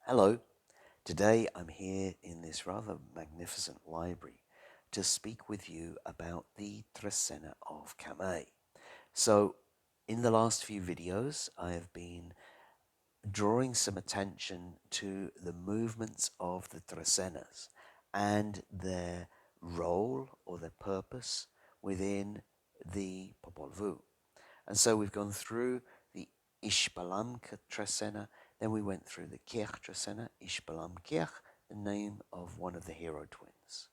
Hello, today I'm here in this rather magnificent library to speak with you about the Trecena of Kame. So, in the last few videos, I have been drawing some attention to the movements of the Trecenas and their role or their purpose within the Popol Vuh. And so we've gone through the Ishbalam Trecena, then we went through the Kej Trecena, Ishbalam Kej, the name of one of the hero twins.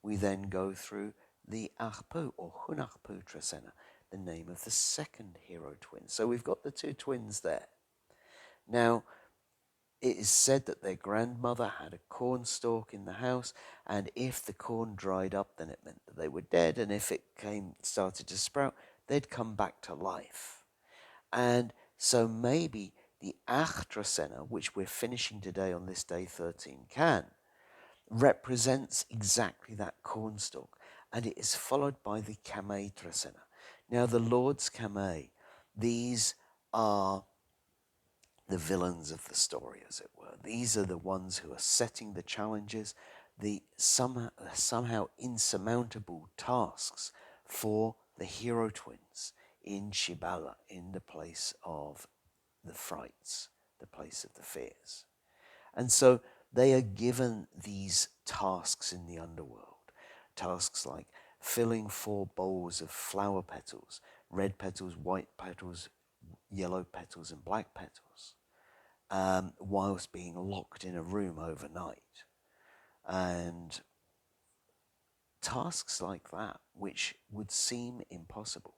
We then go through the Arpu or Hunarpu Trecena, the name of the second hero twin. So we've got the two twins there. Now, it is said that their grandmother had a cornstalk in the house, and if the corn dried up, then it meant that they were dead, and if it started to sprout, they'd come back to life. And so maybe the Achtrasena, which we're finishing today on this day 13 can, represents exactly that cornstalk, and it is followed by the Kame Trasena. Now, the Lord's Kame, these are the villains of the story, as it were. These are the ones who are setting the challenges, the somehow insurmountable tasks for the hero twins in Shibala, in the place of the frights, the place of the fears. And so they are given these tasks in the underworld. Tasks like filling 4 bowls of flower petals, red petals, white petals, yellow petals, and black petals, whilst being locked in a room overnight. And tasks like that, which would seem impossible,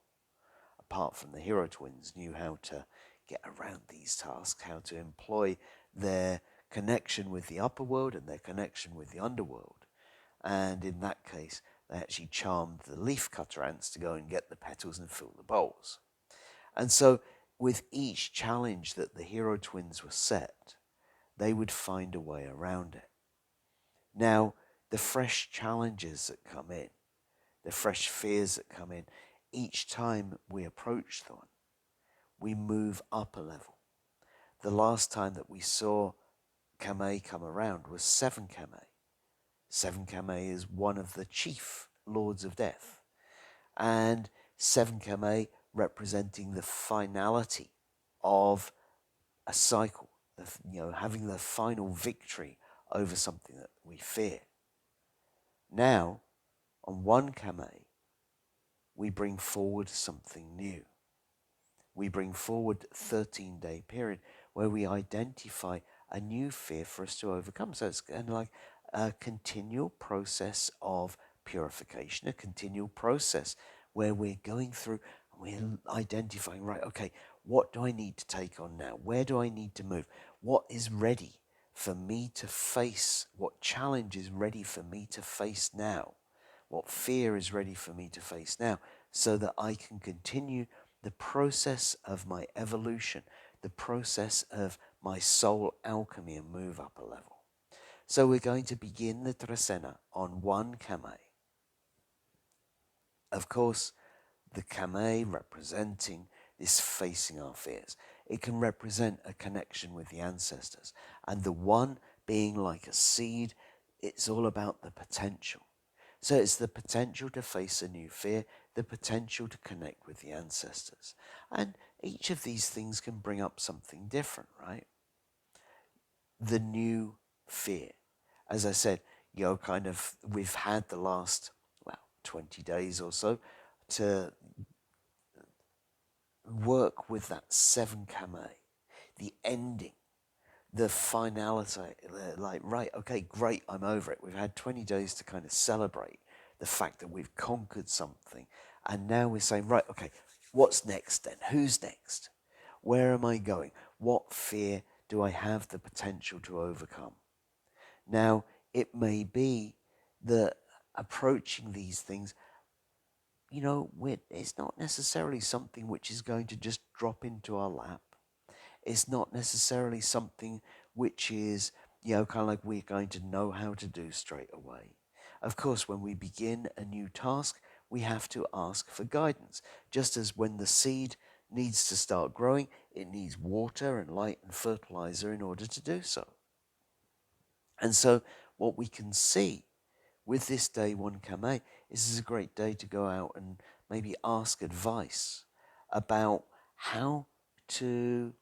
apart from the hero twins knew how to get around these tasks, how to employ their connection with the upper world and their connection with the underworld. And in that case, they actually charmed the leaf cutter ants to go and get the petals and fill the bowls. And so with each challenge that the hero twins were set, they would find a way around it. Now, the fresh challenges that come in, the fresh fears that come in, each time we approach them, we move up a level. The last time that we saw Kame come around was 7 Kame. 7 Kame is one of the chief lords of death. And 7 Kame representing the finality of a cycle, having the final victory over something that we fear. Now, on 1 Kame, we bring forward something new. We bring forward a 13-day period where we identify a new fear for us to overcome. So it's kind of like a continual process of purification, a continual process where we're going through and we're identifying, right, okay, what do I need to take on now? Where do I need to move? What is ready for me to face? What challenge is ready for me to face now? What fear is ready for me to face now, so that I can continue the process of my evolution, the process of my soul alchemy, and move up a level. So we're going to begin the Trecena on 1 Kame. Of course, the Kame representing this facing our fears. It can represent a connection with the ancestors. And the 1 being like a seed, it's all about the potential. So it's the potential to face a new fear, the potential to connect with the ancestors. And each of these things can bring up something different, right? The new fear. As I said, we've had the last, 20 days or so to work with that 7 Kame, the ending, the finality, like, right, okay, great, I'm over it. We've had 20 days to kind of celebrate the fact that we've conquered something. And now we're saying, right, okay, what's next then? Who's next? Where am I going? What fear do I have the potential to overcome? Now, it may be that approaching these things, it's not necessarily something which is going to just drop into our lap. It's not necessarily something which is, kind of like we're going to know how to do straight away. Of course, when we begin a new task, we have to ask for guidance. Just as when the seed needs to start growing, it needs water and light and fertilizer in order to do so. And so what we can see with this day one Kame is this is a great day to go out and maybe ask advice about how to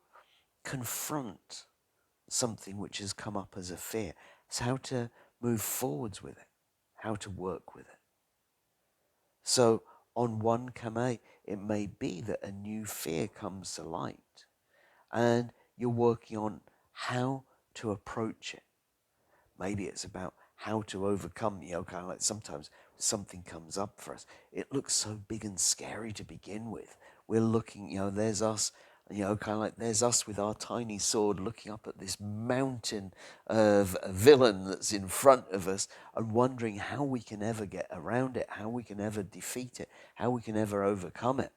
confront something which has come up as a fear. It's how to move forwards with it, how to work with it. So on one Kame, it may be that a new fear comes to light and you're working on how to approach it. Maybe it's about how to overcome, kind of like sometimes something comes up for us. It looks so big and scary to begin with. We're looking, there's us, kind of like there's us with our tiny sword looking up at this mountain of a villain that's in front of us and wondering how we can ever get around it, how we can ever defeat it, how we can ever overcome it.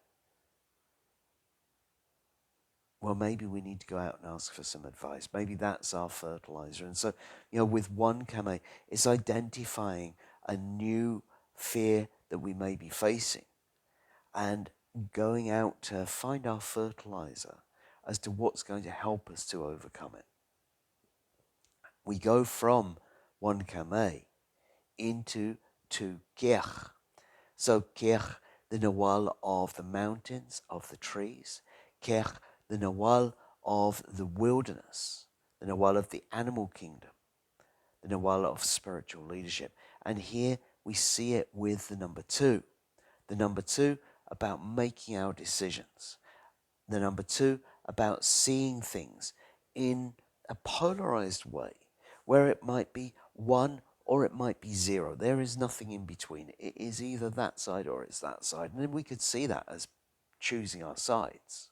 Well, maybe we need to go out and ask for some advice. Maybe that's our fertilizer. And so, with one Kame, it's identifying a new fear that we may be facing and going out to find our fertilizer as to what's going to help us to overcome it. We go from one Kame into two Kej. So Kej, the Nawal of the mountains, of the trees. Kej, the Nawal of the wilderness, the Nawal of the animal kingdom, the Nawal of spiritual leadership. And here we see it with the number two. The number two about making our decisions. The number two about seeing things in a polarized way, where it might be one or it might be zero. There is nothing in between. It is either that side or it's that side. And then we could see that as choosing our sides.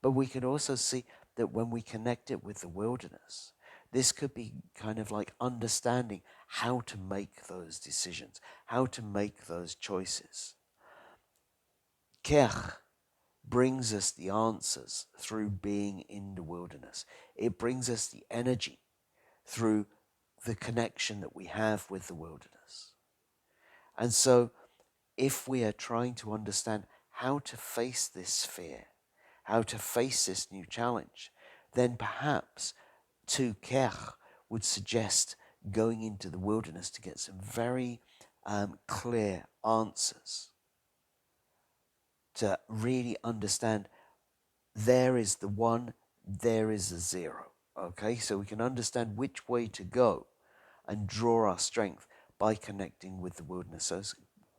But we could also see that when we connect it with the wilderness, this could be kind of like understanding how to make those decisions, how to make those choices. Kej brings us the answers through being in the wilderness. It brings us the energy through the connection that we have with the wilderness. And so if we are trying to understand how to face this fear, how to face this new challenge, then perhaps to Kej would suggest going into the wilderness to get some very clear answers, to really understand there is the one, there is the zero. Okay, so we can understand which way to go and draw our strength by connecting with the wilderness. So,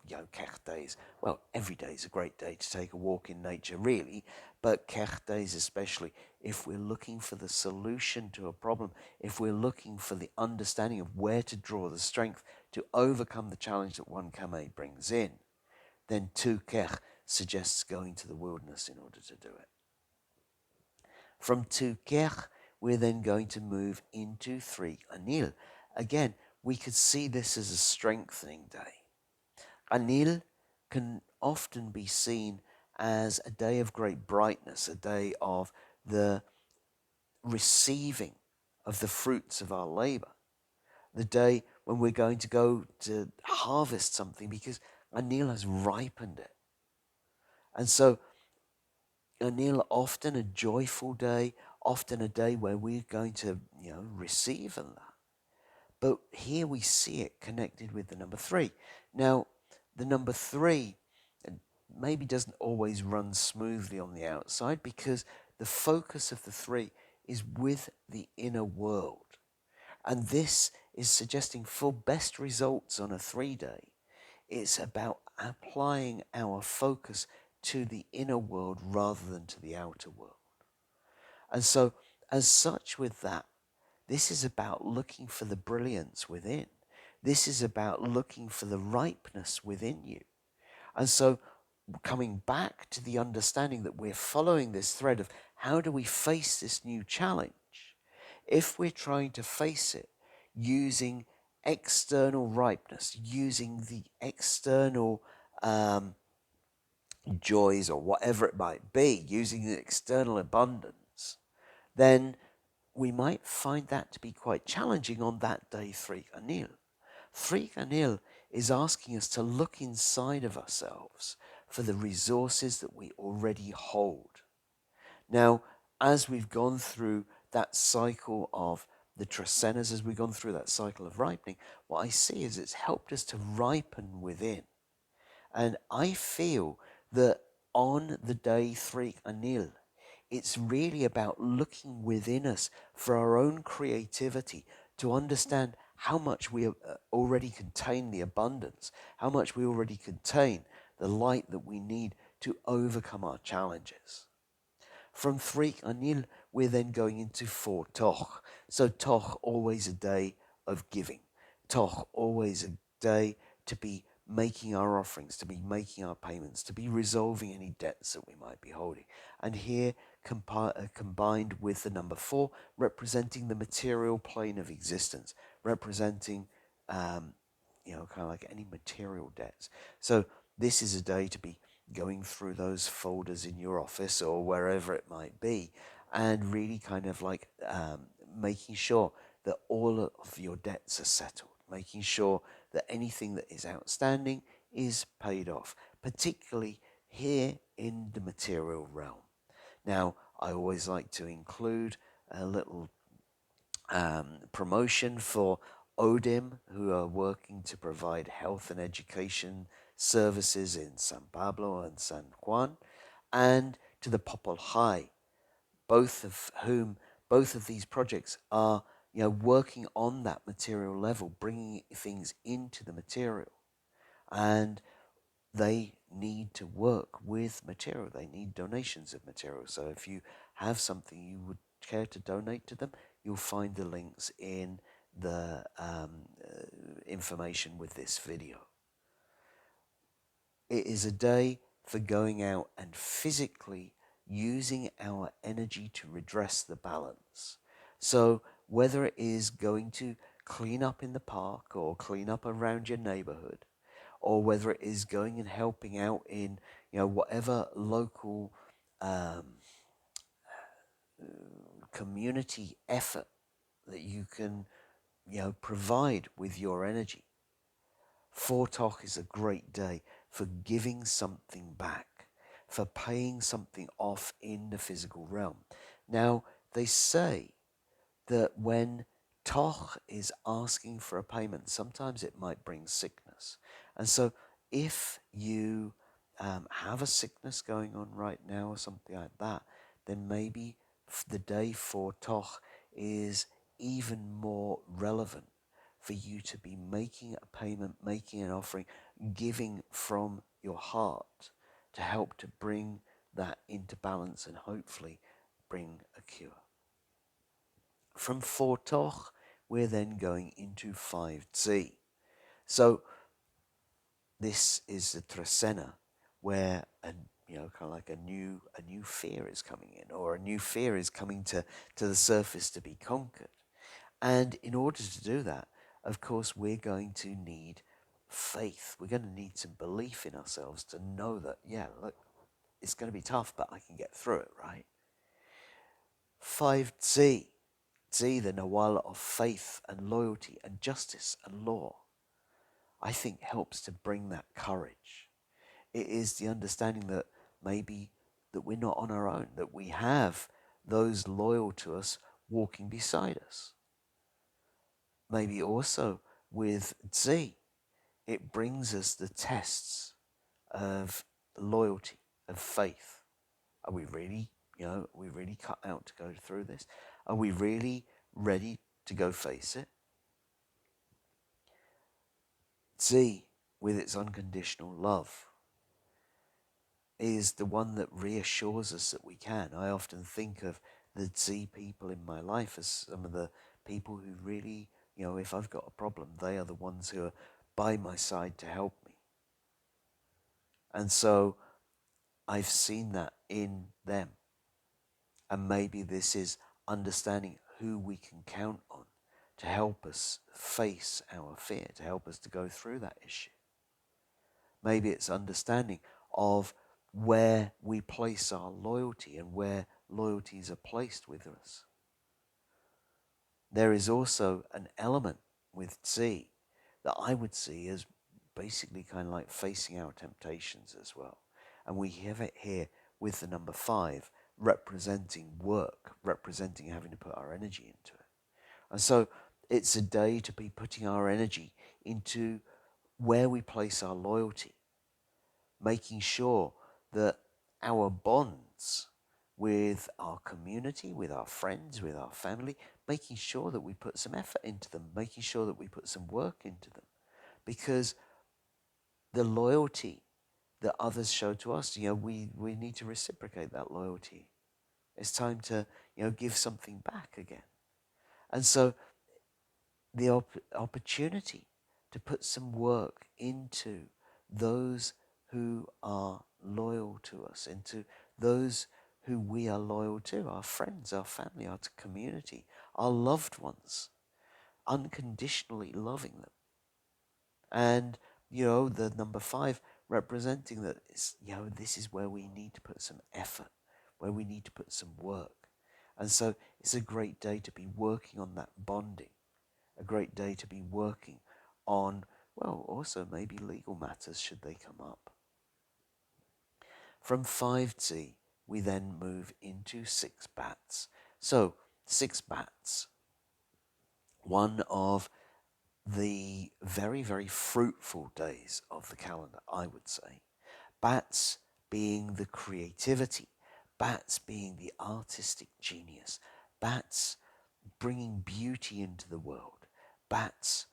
Kej days, well, every day is a great day to take a walk in nature, really, but Kej days especially, if we're looking for the solution to a problem, if we're looking for the understanding of where to draw the strength to overcome the challenge that one Kame brings in, then two Kej suggests going to the wilderness in order to do it. From two Kej, we're then going to move into three Anil. Again, we could see this as a strengthening day. Anil can often be seen as a day of great brightness, a day of the receiving of the fruits of our labor, the day when we're going to go to harvest something because Anil has ripened it. And so Anil, often a joyful day, often a day where we're going to, receive in that. But here we see it connected with the number three. Now, the number three maybe doesn't always run smoothly on the outside because the focus of the three is with the inner world. And this is suggesting for best results on a 3-day, it's about applying our focus to the inner world rather than to the outer world. And so, as such with that, this is about looking for the brilliance within. This is about looking for the ripeness within you. And so coming back to the understanding that we're following this thread of how do we face this new challenge? If we're trying to face it using external ripeness, using the external joys or whatever it might be, using the external abundance, then we might find that to be quite challenging on that day 3 Anil. 3 Anil is asking us to look inside of ourselves for the resources that we already hold. Now, as we've gone through that cycle of the Tresenas, as we've gone through that cycle of ripening, what I see is it's helped us to ripen within. And I feel that on the day Tz'ikin Anil, it's really about looking within us for our own creativity to understand how much we already contain the abundance, how much we already contain the light that we need to overcome our challenges. From Tz'ikin Anil, we're then going into 4 Toch. So Toch, always a day of giving. Toch, always a day to be making our offerings, to be making our payments, to be resolving any debts that we might be holding. And here, combined with the number 4, representing the material plane of existence, representing, kind of like any material debts. So this is a day to be going through those folders in your office or wherever it might be, and really kind of like making sure that all of your debts are settled, making sure that anything that is outstanding is paid off, particularly here in the material realm. Now, I always like to include a little promotion for ODIM, who are working to provide health and education services in San Pablo and San Juan, and to the Popol High, both of these projects are working on that material level, bringing things into the material, and they need to work with material. They need donations of material. So if you have something you would care to donate to them, you'll find the links in the information with this video. It is a day for going out and physically using our energy to redress the balance. So whether it is going to clean up in the park or clean up around your neighborhood, or whether it is going and helping out in whatever local community effort that you can provide with your energy. Fortok is a great day for giving something back, for paying something off in the physical realm. Now, they say that when Toch is asking for a payment, sometimes it might bring sickness. And so if you have a sickness going on right now or something like that, then maybe the day for Toch is even more relevant for you to be making a payment, making an offering, giving from your heart to help to bring that into balance and hopefully bring a cure. From 4 Toch, we're then going into 5 Tz'i. So this is the Trecena, where kind of like a new fear is coming in, or a new fear is coming to the surface to be conquered. And in order to do that, of course, we're going to need faith. We're going to need some belief in ourselves to know that, yeah, look, it's going to be tough, but I can get through it, right? 5 Tz'i. Tz'i, the Nawala of faith and loyalty and justice and law, I think helps to bring that courage. It is the understanding that maybe that we're not on our own, that we have those loyal to us walking beside us. Maybe also with Tz'i, it brings us the tests of loyalty, of faith. Are we really, cut out to go through this? Are we really ready to go face it? Tz'i, with its unconditional love, is the one that reassures us that we can. I often think of the Tz'i people in my life as some of the people who really, if I've got a problem, they are the ones who are by my side to help me. And so I've seen that in them. And maybe this is understanding who we can count on to help us face our fear, to help us to go through that issue. Maybe it's understanding of where we place our loyalty and where loyalties are placed with us. There is also an element with Tz'i that I would see as basically kind of like facing our temptations as well. And we have it here with the number 5, representing work, representing having to put our energy into it. And so it's a day to be putting our energy into where we place our loyalty, making sure that our bonds with our community, with our friends, with our family, making sure that we put some effort into them, making sure that we put some work into them. Because the loyalty that others show to us, we need to reciprocate that loyalty. It's time to, give something back again. And so the opportunity to put some work into those who are loyal to us, into those who we are loyal to, our friends, our family, our community, our loved ones, unconditionally loving them. And, the number 5 representing that is, this is where we need to put some effort, where we need to put some work. And so it's a great day to be working on that bonding, a great day to be working on, well, also maybe legal matters should they come up. From 5Tz'i, we then move into 6 bats. So, 6 bats, one of the very, very fruitful days of the calendar, I would say. Bats being the creativity, bats being the artistic genius, bats bringing beauty into the world, bats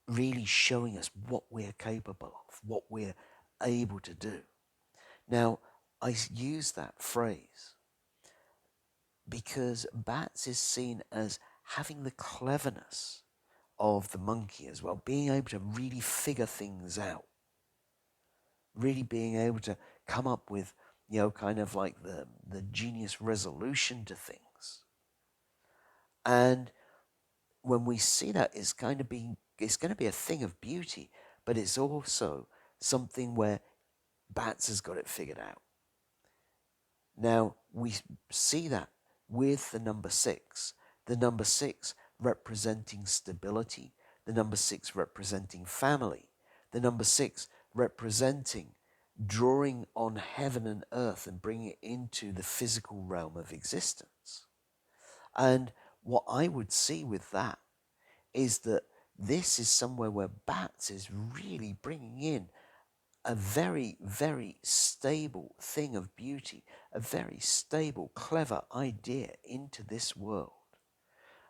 really showing us what we're capable of, what we're able to do. Now, I use that phrase because bats is seen as having the cleverness of the monkey as well, being able to really figure things out, really being able to come up with, kind of like the genius resolution to things. And when we see that, it's going to be a thing of beauty, but it's also something where Bats has got it figured out. Now, we see that with the number 6. The number 6 representing stability. The number 6 representing family. The number 6 representing drawing on heaven and earth and bringing it into the physical realm of existence. And what I would see with that is that this is somewhere where Bats is really bringing in a very, very stable thing of beauty, a very stable, clever idea into this world.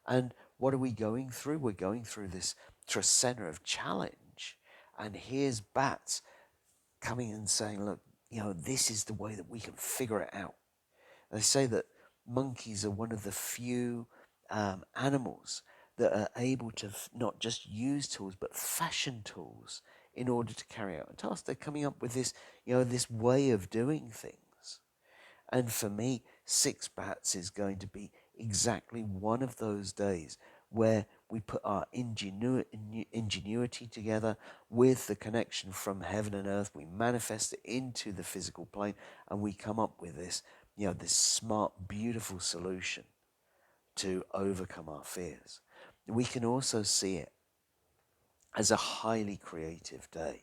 And what are we going through? We're going through this Trecena of challenge. And here's Bats coming and saying, look, this is the way that we can figure it out. They say that monkeys are one of the few animals that are able to not just use tools, but fashion tools in order to carry out a task. They're coming up with this, this way of doing things. And for me, 6 bats is going to be exactly one of those days where we put our ingenuity together with the connection from heaven and earth. We manifest it into the physical plane, and we come up with this, this smart, beautiful solution to overcome our fears. We can also see it as a highly creative day.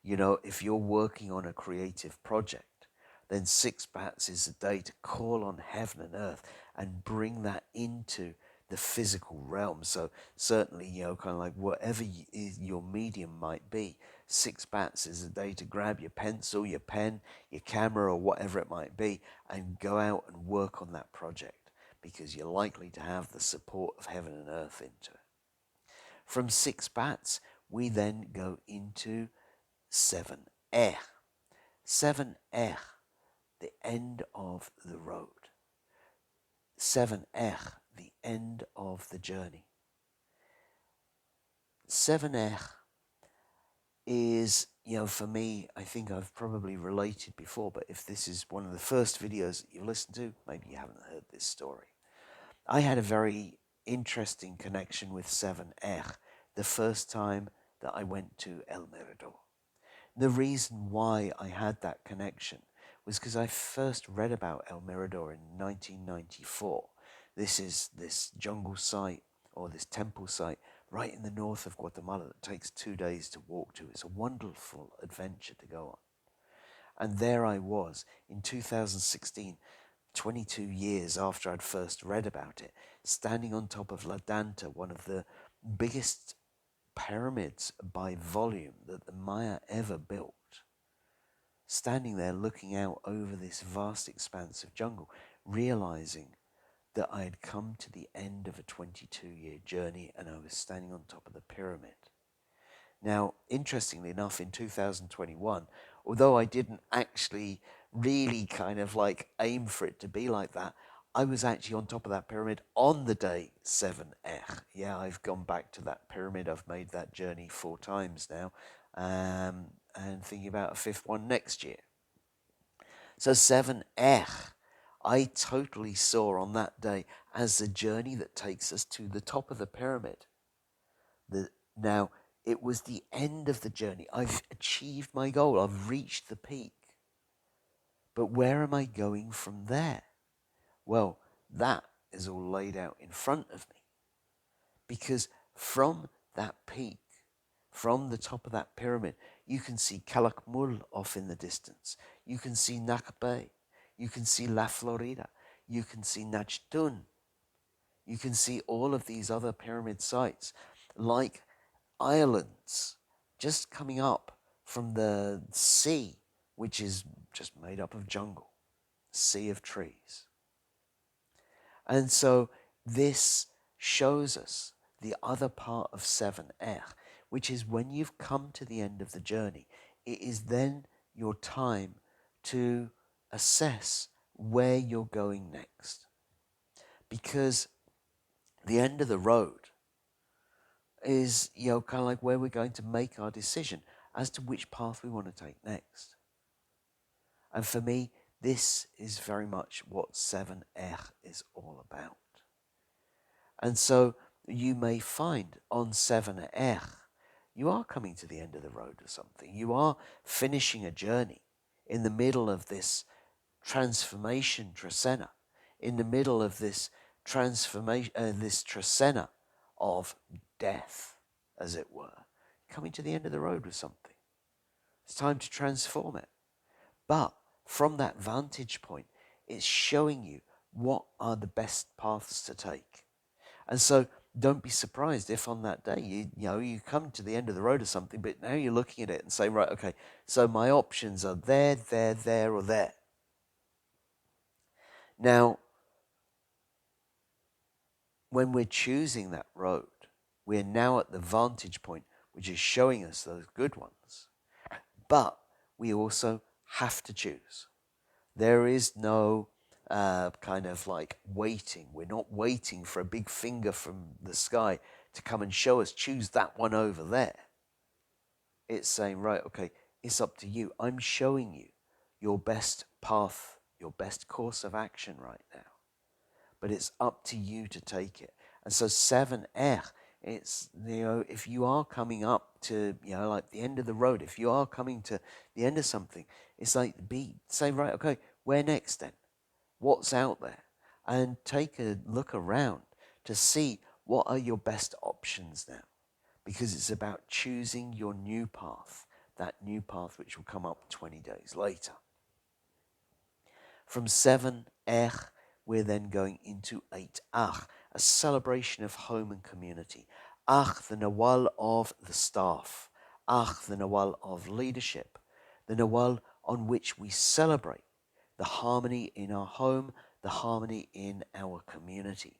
If you're working on a creative project, then 6 bats is a day to call on heaven and earth and bring that into the physical realm. So certainly, kind of like whatever your medium might be, 6 bats is a day to grab your pencil, your pen, your camera, or whatever it might be, and go out and work on that project, because you're likely to have the support of heaven and earth into it. From 6 bats, we then go into 7 Er. 7 Er, the end of the road. 7 Er, the end of the journey. 7 Er is, for me, I think I've probably related before, but if this is one of the first videos that you've listened to, maybe you haven't heard this story. I had a very interesting connection with 7 Er the first time that I went to El Mirador. The reason why I had that connection was because I first read about El Mirador in 1994. This is this jungle site, or this temple site, right in the north of Guatemala that takes 2 days to walk to. It's a wonderful adventure to go on. And there I was in 2016, 22 years after I'd first read about it, standing on top of La Danta, one of the biggest pyramids by volume that the Maya ever built, standing there looking out over this vast expanse of jungle, realizing that I had come to the end of a 22-year journey and I was standing on top of the pyramid. Now, interestingly enough, in 2021, although I didn't actually really kind of like aim for it to be like that, I was actually on top of that pyramid on the day 7th. Yeah, I've gone back to that pyramid. I've made that journey 4 times now, and thinking about a 5th one next year. So 7th, I totally saw on that day as the journey that takes us to the top of the pyramid. Now, it was the end of the journey. I've achieved my goal. I've reached the peak. But where am I going from there? Well, that is all laid out in front of me. Because from that peak, from the top of that pyramid, you can see Calakmul off in the distance. You can see Nakbe. You can see La Florida. You can see Najdun. You can see all of these other pyramid sites, like islands just coming up from the sea, which is just made up of jungle, sea of trees. And so this shows us the other part of 7th, which is when you've come to the end of the journey, it is then your time to assess where you're going next. Because the end of the road is, kind of like where we're going to make our decision as to which path we want to take next. And for me, this is very much what 7th is all about. And so you may find on 7th, you are coming to the end of the road or something. You are finishing a journey in the middle of this transformation Trecena, in the middle of this transformation, this Trecena of death, as it were, coming to the end of the road with something. It's time to transform it. But from that vantage point, it's showing you what are the best paths to take. And so don't be surprised if on that day you come to the end of the road or something, but now you're looking at it and say, right, okay, so my options are there, or there. Now, when we're choosing that road, we're now at the vantage point, which is showing us those good ones. But we also have to choose. There is no kind of like waiting. We're not waiting for a big finger from the sky to come and show us, choose that one over there. It's saying, right, okay, it's up to you. I'm showing you your best path, your best course of action right now. But it's up to you to take it. And so 7th, it's, if you are coming up to, like the end of the road, if you are coming to the end of something, it's like say, right, okay, where next then? What's out there? And take a look around to see what are your best options now. Because it's about choosing your new path, that new path which will come up 20 days later. From 7th, we're then going into 8th, a celebration of home and community. The Nawal of the staff. The Nawal of leadership. The Nawal on which we celebrate the harmony in our home, the harmony in our community.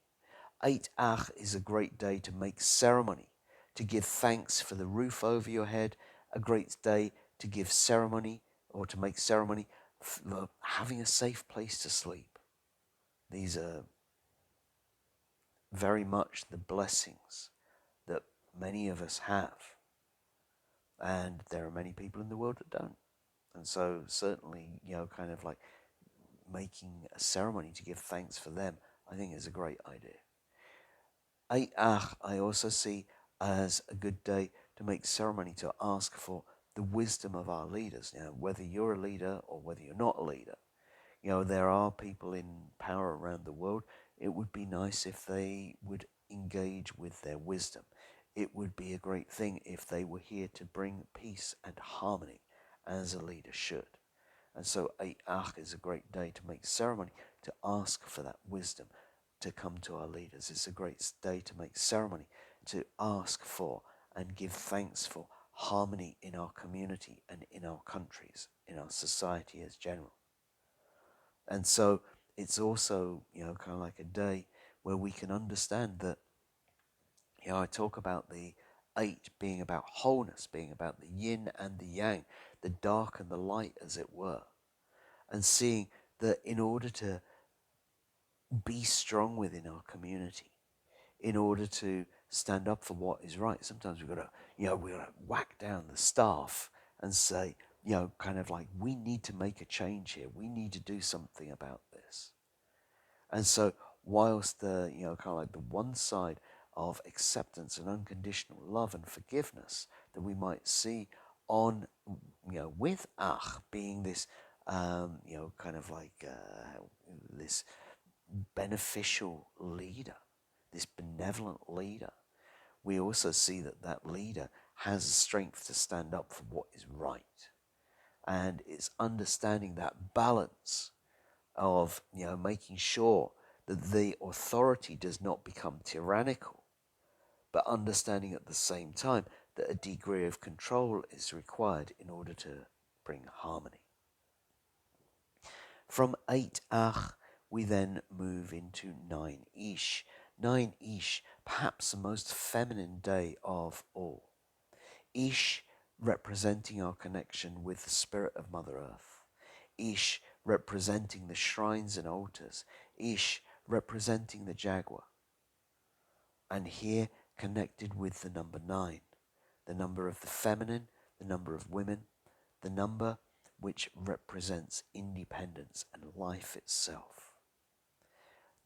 8th is a great day to make ceremony, to give thanks for the roof over your head, a great day to give ceremony or to make ceremony for having a safe place to sleep. These are very much the blessings that many of us have. And there are many people in the world that don't. And so certainly, kind of like making a ceremony to give thanks for them, I think is a great idea. 8th, I also see as a good day to make ceremony to ask for the wisdom of our leaders. Whether you're a leader or whether you're not a leader, there are people in power around the world. It would be nice if they would engage with their wisdom. It would be a great thing if they were here to bring peace and harmony as a leader should. And so 8th is a great day to make ceremony to ask for that wisdom to come to our leaders. It's a great day to make ceremony, to ask for and give thanks for harmony in our community and in our countries, in our society as general. And so it's also, kind of like a day where we can understand that, I talk about the 8 being about wholeness, being about the yin and the yang, the dark and the light, as it were, and seeing that in order to be strong within our community, in order to stand up for what is right, sometimes we've got to, we've got to whack down the staff and say, kind of like, we need to make a change here. We need to do something about this. And so whilst the, kind of like the one side of acceptance and unconditional love and forgiveness that we might see on, with Ach being this, kind of like this beneficial leader, this benevolent leader, we also see that that leader has the strength to stand up for what is right. And it's understanding that balance of, making sure that the authority does not become tyrannical, but understanding at the same time that a degree of control is required in order to bring harmony. From 8 Ach, we then move into 9 Ish. 9 Ish, perhaps the most feminine day of all. Ish representing our connection with the spirit of Mother Earth. Ish representing the shrines and altars. Ish representing the jaguar. And here connected with the number 9, the number of the feminine, the number of women, the number which represents independence and life itself.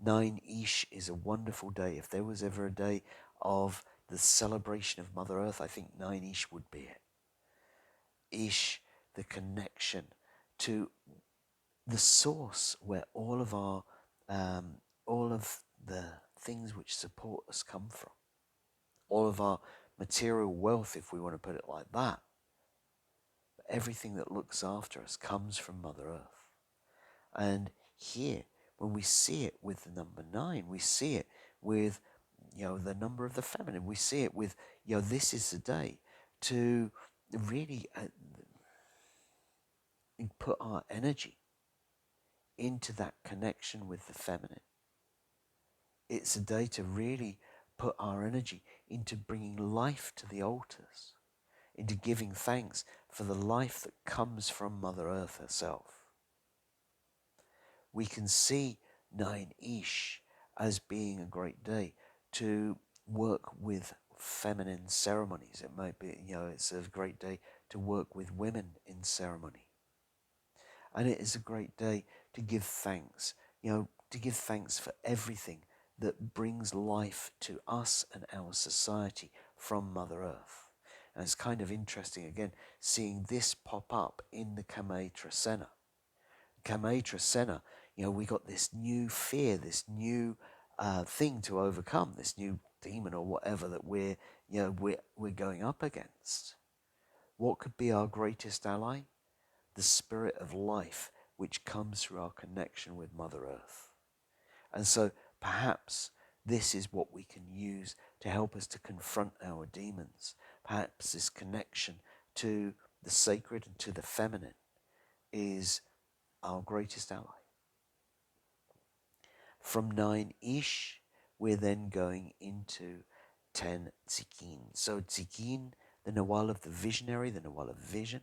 9 Ish is a wonderful day. If there was ever a day of the celebration of Mother Earth, I think 9 Ish would be it. Ish, the connection to the source where all of the things which support us come from. All of our material wealth, if we want to put it like that. But everything that looks after us comes from Mother Earth. And here, when we see it with the number 9, we see it with, the number of the feminine. We see it with, this is the day to really put our energy into that connection with the feminine. It's a day to really put our energy into bringing life to the altars, into giving thanks for the life that comes from Mother Earth herself. We can see 9 Ish as being a great day to work with feminine ceremonies. It might be, it's a great day to work with women in ceremony. And it is a great day to give thanks, to give thanks for everything that brings life to us and our society from Mother Earth. And it's kind of interesting, again, seeing this pop up in the Kame Trecena. Kame Trecena, we got this new fear, this new thing to overcome, this new demon or whatever that we're going up against. What could be our greatest ally? The spirit of life which comes through our connection with Mother Earth. And so perhaps this is what we can use to help us to confront our demons. Perhaps this connection to the sacred and to the feminine is our greatest ally. From 9 Ish, we're then going into 10 Tz'ikin. So Tz'ikin, the Nawal of the visionary, the Nawal of vision,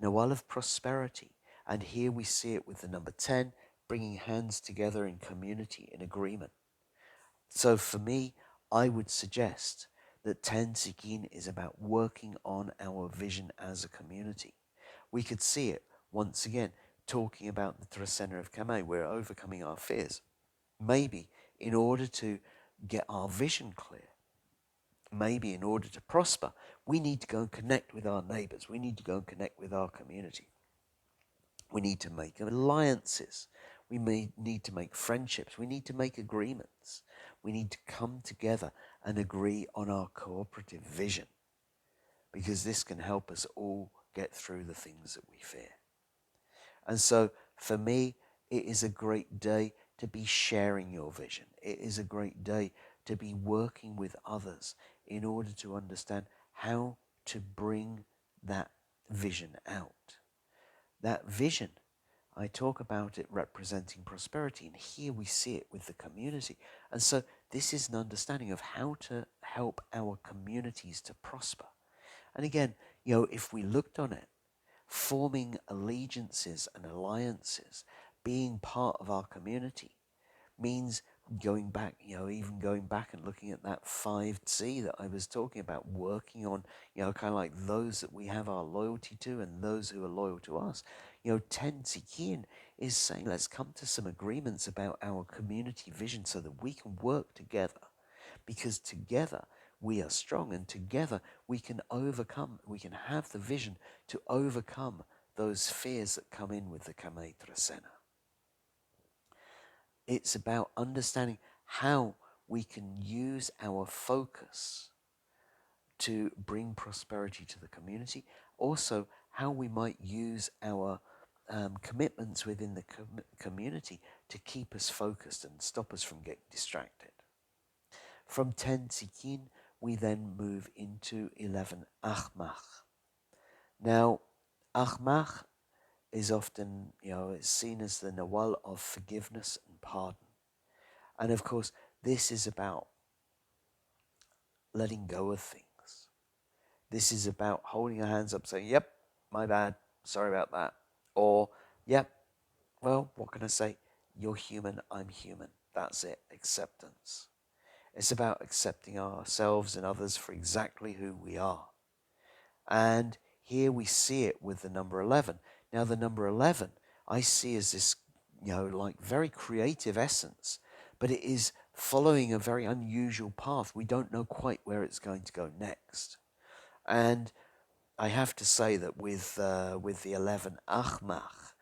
Nawal of prosperity. And here we see it with the number 10, bringing hands together in community, in agreement. So for me, I would suggest that 10 Tz'ikin is about working on our vision as a community. We could see it, once again, talking about the Trecena of Kame, we're overcoming our fears. Maybe in order to get our vision clear, maybe in order to prosper, we need to go and connect with our neighbors. We need to go and connect with our community. We need to make alliances. We may need to make friendships. We need to make agreements. We need to come together and agree on our cooperative vision, because this can help us all get through the things that we fear. And so for me, it is a great day to be sharing your vision. It is a great day to be working with others in order to understand how to bring that vision out. That vision, I talk about it representing prosperity, and here we see it with the community. And so this is an understanding of how to help our communities to prosper. And again, if we looked on it, forming allegiances and alliances, being part of our community, means going back, even going back and looking at that 5Tz'i that I was talking about, working on, kind of like those that we have our loyalty to and those who are loyal to us. 10 Tz'ikin is saying, let's come to some agreements about our community vision so that we can work together, because together we are strong, and together we can overcome, we can have the vision to overcome those fears that come in with the Kame Trecena. It's about understanding how we can use our focus to bring prosperity to the community. Also, how we might use our commitments within the community to keep us focused and stop us from getting distracted. From 10 Tz'ikin, we then move into 11 Ajmak. Now, Ajmak is often, it's seen as the Nawal of forgiveness and pardon. And of course, this is about letting go of things. This is about holding our hands up, saying, yep, my bad, sorry about that. Or, yep, well, what can I say? You're human, I'm human. That's it, acceptance. It's about accepting ourselves and others for exactly who we are. And here we see it with the number 11. Now, the number 11, I see as this, like very creative essence, but it is following a very unusual path. We don't know quite where it's going to go next. And I have to say that with the 11 Ajmak,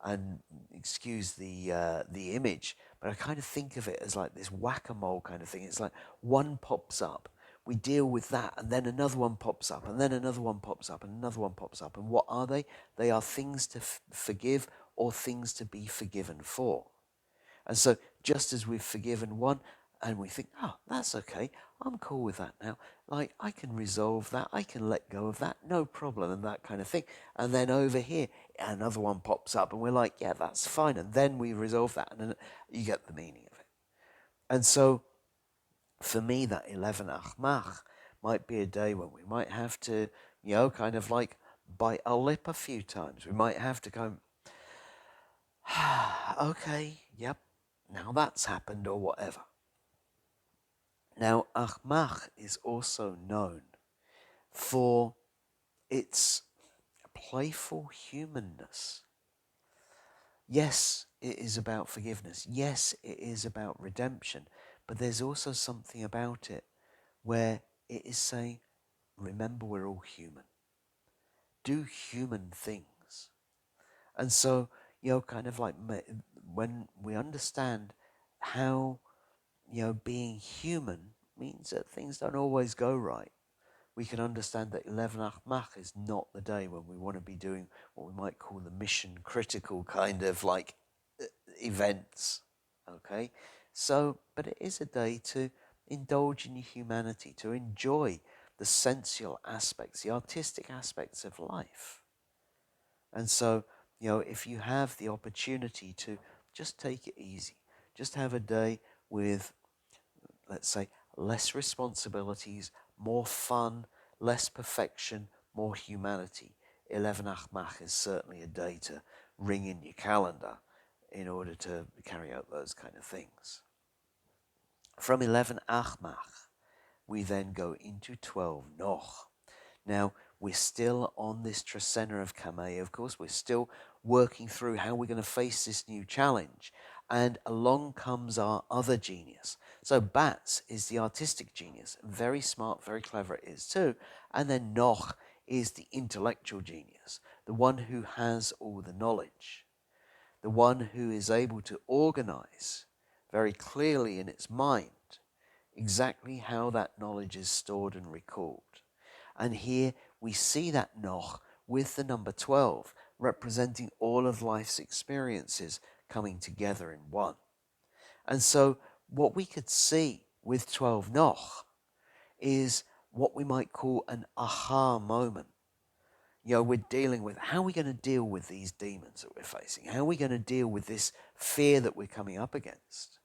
and excuse the image, but I kind of think of it as like this whack-a-mole kind of thing. It's like one pops up, we deal with that, and then another one pops up, and then another one pops up, and another one pops up. And what are they? They are things to forgive or things to be forgiven for. And so just as we've forgiven one, and we think, oh, that's okay, I'm cool with that now. Like, I can resolve that, I can let go of that, no problem, and that kind of thing. And then over here, another one pops up, and we're like, yeah, that's fine. And then we resolve that, and then you get the meaning of it. And so, for me, that 11 Ajmak might be a day when we might have to, kind of like bite our lip a few times. We might have to go, okay, yep, now that's happened, or whatever. Now, Ajmak is also known for its playful humanness. Yes, it is about forgiveness. Yes, it is about redemption. But there's also something about it where it is saying, remember, we're all human. Do human things. And so, kind of like when we understand how, being human means that things don't always go right, we can understand that 11 Ajmak is not the day when we want to be doing what we might call the mission critical kind of like events. Okay? So, but it is a day to indulge in your humanity, to enjoy the sensual aspects, the artistic aspects of life. And so, if you have the opportunity to just take it easy, just have a day with, let's say, less responsibilities, more fun, less perfection, more humanity. 11 Ajmak is certainly a day to ring in your calendar in order to carry out those kind of things. From 11 Ajmak, we then go into 12 Noch. Now, we're still on this Trecena of Kame. Of course, we're still working through how we're going to face this new challenge. And along comes our other genius. So Bats is the artistic genius. Very smart, very clever it is too. And then Noch is the intellectual genius, the one who has all the knowledge, the one who is able to organize very clearly in its mind exactly how that knowledge is stored and recalled. And here we see that Noch with the number 12, representing all of life's experiences coming together in one. And so what we could see with 12 Noch is what we might call an aha moment. We're dealing with, how are we going to deal with these demons that we're facing? How are we going to deal with this fear that we're coming up against?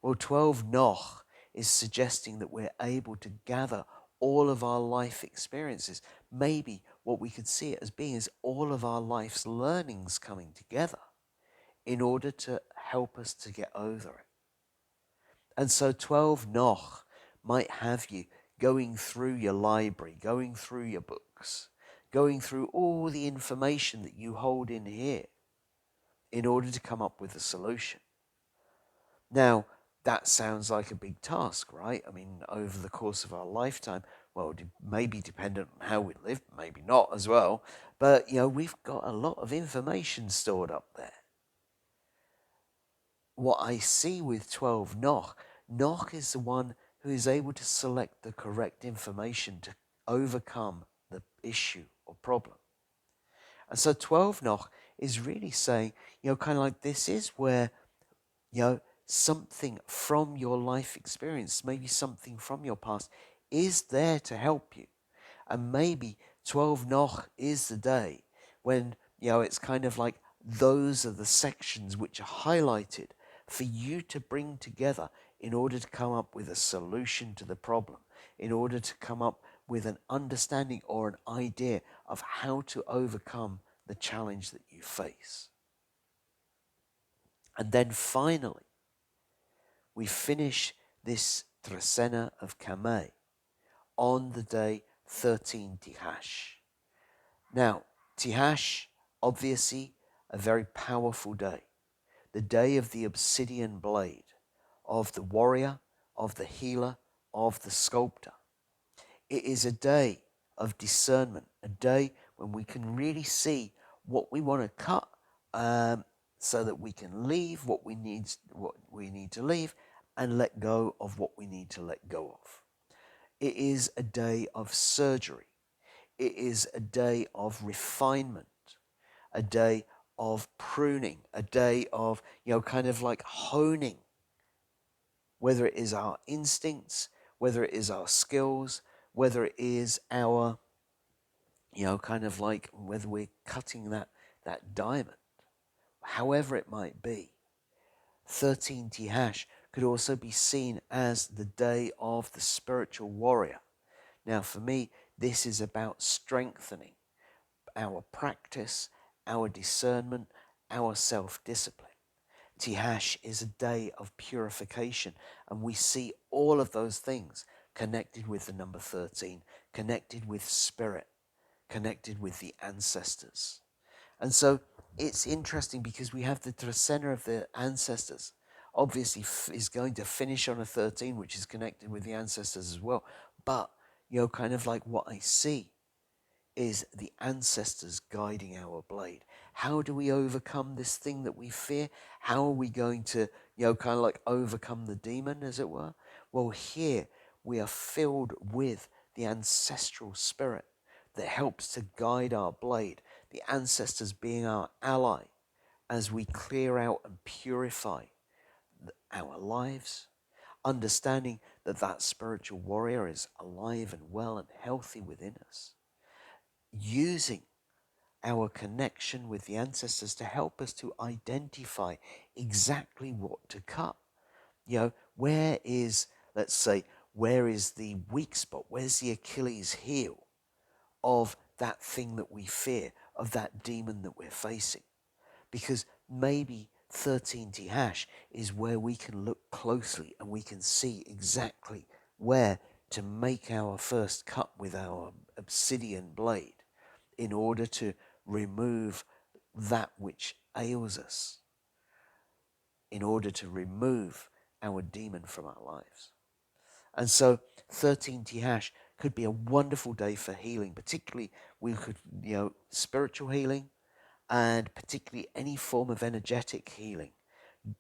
Well, 12 Noch is suggesting that we're able to gather all of our life experiences. Maybe what we could see it as being is all of our life's learnings coming together in order to help us to get over it. And so 12 Noch might have you going through your library, going through your books, going through all the information that you hold in here in order to come up with a solution. Now, that sounds like a big task, right? I mean, over the course of our lifetime, well, maybe dependent on how we live, maybe not as well, but, we've got a lot of information stored up there. What I see with 12 Noch is the one who is able to select the correct information to overcome the issue or problem. And so 12 Noch is really saying, kind of like this is where, something from your life experience, maybe something from your past, is there to help you. And maybe 12 Noch is the day when, it's kind of like those are the sections which are highlighted for you to bring together in order to come up with a solution to the problem, in order to come up with an understanding or an idea of how to overcome the challenge that you face. And then finally, we finish this Trecena of Kame on the day 13 Tijax. Now, Tijax, obviously a very powerful day. The day of the obsidian blade, of the warrior, of the healer, of the sculptor. It is a day of discernment, a day when we can really see what we want to cut, so that we can leave what we need to leave, and let go of what we need to let go of. It is a day of surgery. It is a day of refinement, a day of pruning, a day of, kind of like honing, whether it is our instincts, whether it is our skills, whether it is our, kind of like whether we're cutting that diamond, however it might be. 13 Tijax could also be seen as the day of the spiritual warrior. Now, for me, this is about strengthening our practice, our discernment, our self-discipline. Tijax is a day of purification, and we see all of those things connected with the number 13, connected with spirit, connected with the ancestors. And so it's interesting because we have the Trecena of the ancestors. Obviously is going to finish on a 13, which is connected with the ancestors as well. But, kind of like what I see is the ancestors guiding our blade. How do we overcome this thing that we fear? How are we going to, kind of like overcome the demon, as it were? Well, here we are filled with the ancestral spirit that helps to guide our blade, the ancestors being our ally as we clear out and purify our lives, understanding that that spiritual warrior is alive and well and healthy within us, using our connection with the ancestors to help us to identify exactly what to cut. Where is, let's say, where is the weak spot? Where's the Achilles heel of that thing that we fear, of that demon that we're facing? Because maybe 13 Tijax is where we can look closely and we can see exactly where to make our first cut with our obsidian blade in order to remove that which ails us, in order to remove our demon from our lives. And so 13 Tijax could be a wonderful day for healing, particularly we could, spiritual healing, and particularly any form of energetic healing,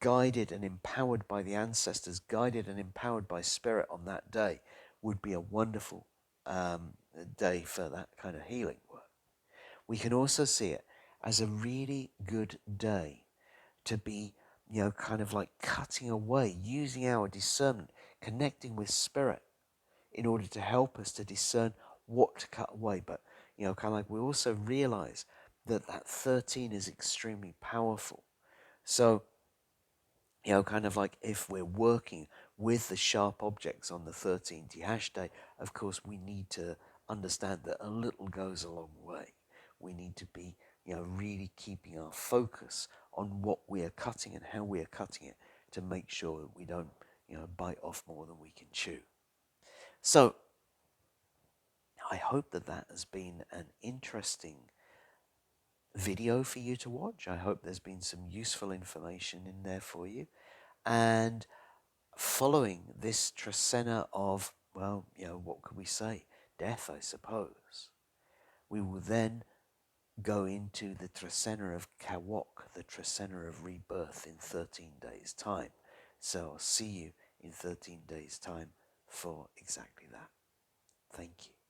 guided and empowered by the ancestors, guided and empowered by spirit on that day, would be a wonderful day for that kind of healing work. We can also see it as a really good day to be kind of like cutting away, using our discernment, connecting with spirit in order to help us to discern what to cut away. But, kind of like we also realize that that 13 is extremely powerful. So, kind of like if we're working with the sharp objects on the 13th hash day, of course, we need to understand that a little goes a long way. We need to be, really keeping our focus on what we are cutting and how we are cutting it to make sure that we don't, bite off more than we can chew. So, I hope that that has been an interesting video for you to watch. I hope there's been some useful information in there for you. And following this Trecena of, well, what could we say? Death, I suppose. We will then go into the Trecena of Kawok, the Trecena of rebirth in 13 days' time. So I'll see you in 13 days' time for exactly that. Thank you.